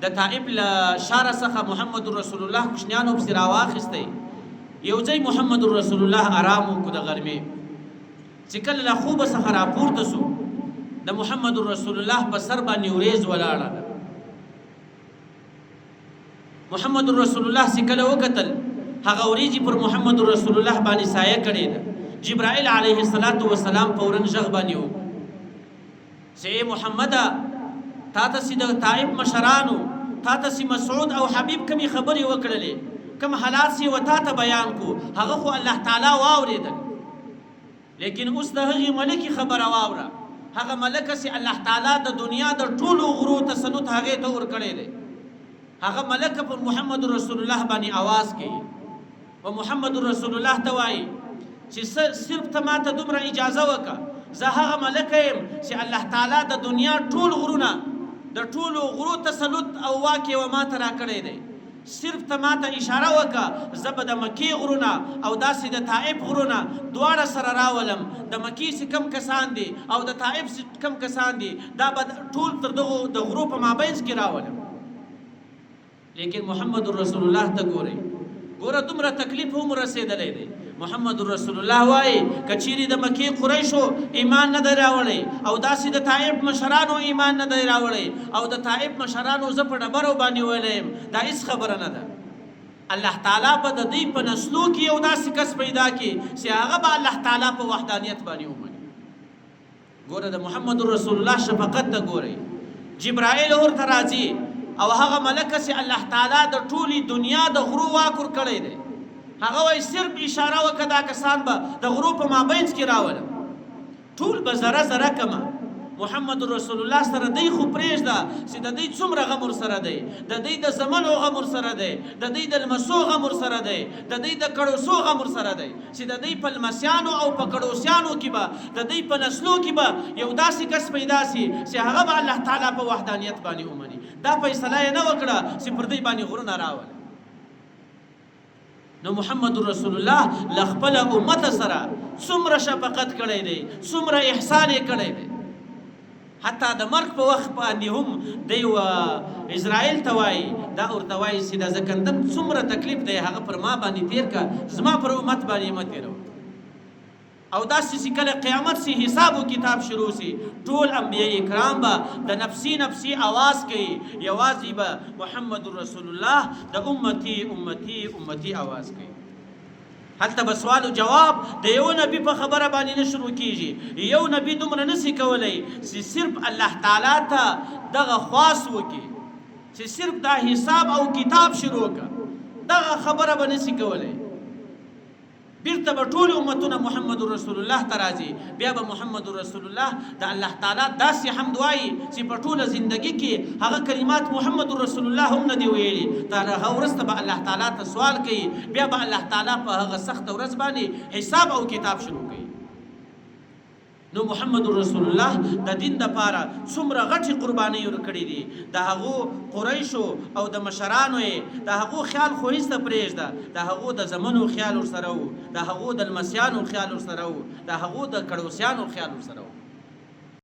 د طائف له شاره څخه محمد رسول الله کوشنیانو پسې راواخیستی. یو ځای محمد رسول الله آرام وکړو د غرمې. چې کله له خوبه څخه راپورته سو د محمد رسول الله په سر باندې وریځ ولاړه ده. محمد رسول الله چې کله وکتل هغه وریځې پر محمد رسول الله باندې سایه کړې ده. جبرائیل علیه السلام فوراً غږ باندې وکړو چې محمده تا ته چې د طائف مشرانو تا ته چې مسعود او حبیب کمې خبرې وکړلې کوم حالات چې و تا ته بیان کو هغه خو الله تعالی واورېدل، لیکن اوس د هغې ملکې خبره واوره. هغه ملکه چې الله تعالی د دنیا د ټولو غرو تسلط هغې ته ورکړی دی. هغه ملکه پر محمد رسول الله باندې آواز کوي او محمد رسول الله ته وایي چې صرف ته ما ته دومره اجازه وکړه، زه هغه ملکه یم چې الله تعالی د دنیا ټول غرونه د ټولو غرو تسلط او واک یې ما ته راکړی دی. صرف ته ما ته اشاره وکړه، زه به د مکې غرونه او داسې د طائف غرونه دواړه سره راولم. د مکې چې کم کسان دي او د طائف چې کم کسان دي دا به ټول تر دغو د غرو په مابینځ کې راولم. لیکن محمد رسول الله ته ګوره دومره تکلیف هم رسېدلی دی. محمد رسول الله وایي کچیرې د مکې قریشو ایمان نه دی راوړی او داسې د طائف مشرانو ایمان نه دی راوړی او د طائف مشرانو زه په ډبرو باندې ویلی یم، دا هېڅ خبره نه ده. الله تعالی به د دوی په نسلو کې یو داسې کس پیدا کړي چې هغه به الله تعالی په وحدانیت باندې ومني. ګوره د محمد رسول الله شفقت ته ګورئ. جبرائیل ورته راځي او هغه ملکه چې الله تعالی د ټولې دنیا د غرو واک ورکړی دی هغه وایي صرف اشاره وکړه دا کسان به د غرو په مابینځ کې راولم، ټول به ذره ذره کمه. محمد رسول الله سره دی خو پرېږده چې د دوی څومره غم ورسره دی، د دوی د زمنو غم ورسره دی، د دوی د لمسو غم ورسره دی، د دوی د کړوسو غم ورسره دی چې د دوی په لمسیانو او په کړوسیانو کې به د دوی په نسلو کې به یو داسې کس پیدا سي چې هغه به الله تعالی په وحدانیت باندې ومني. دا فیصله یې نه وکړه چې پر دوی باندې غرونه راولي. نو محمد رسول الله له خپل امت سره څومره شفقت کړی دی، څومره احسان یې کړی دی. حتی د مرګ په وخت باندې هم دی اسرائیل ته وایي دا ورته وایي چې د زکندن څومره تکلیف دی هغه پر ما باندې تېر که، زما پر امت باندې مه تېروه. او داسې چې کله قیامت سي حساب و کتاب شروع سي ټول انبیاء اکرام به د نفسي نفسي آواز کوي، یوازې به محمد رسول الله د امتي امتي امتي آواز کوي. هلته به سوال و جواب د یو نبی په خبره باندې نه شروع کیږي. یو نبی دومره نسي کولی چې صرف الله تعالی ته دغه خواص وکړي چې صرف دا حساب او کتاب شروع کړه، دغه خبره به نسي کولی. بیرته به ټول امتونه محمد رسول الله ته راځي، بیا به محمد رسول الله د الله تعالی داسې حمد وایي چې په ټوله زندګي کې هغه کلمات محمد رسول الله هم نه دي ویلي. تر هغه وروسته به الله تعالی ته سوال کوي، بیا به الله تعالی په هغه سخته ورځ باندې حساب او کتاب شروع کوي. نو محمد رسول الله د دین دپاره څومره غټې قربانۍ ورکړې دي. د هغو قریشو او د مشرانو یې د هغو خیال خو هېڅ ته پرېږده، د هغو د زمنو خیال ورسره و، د هغو د لمسیانو خیال ورسره و، د هغو د کړوسیانو خیال ورسره و.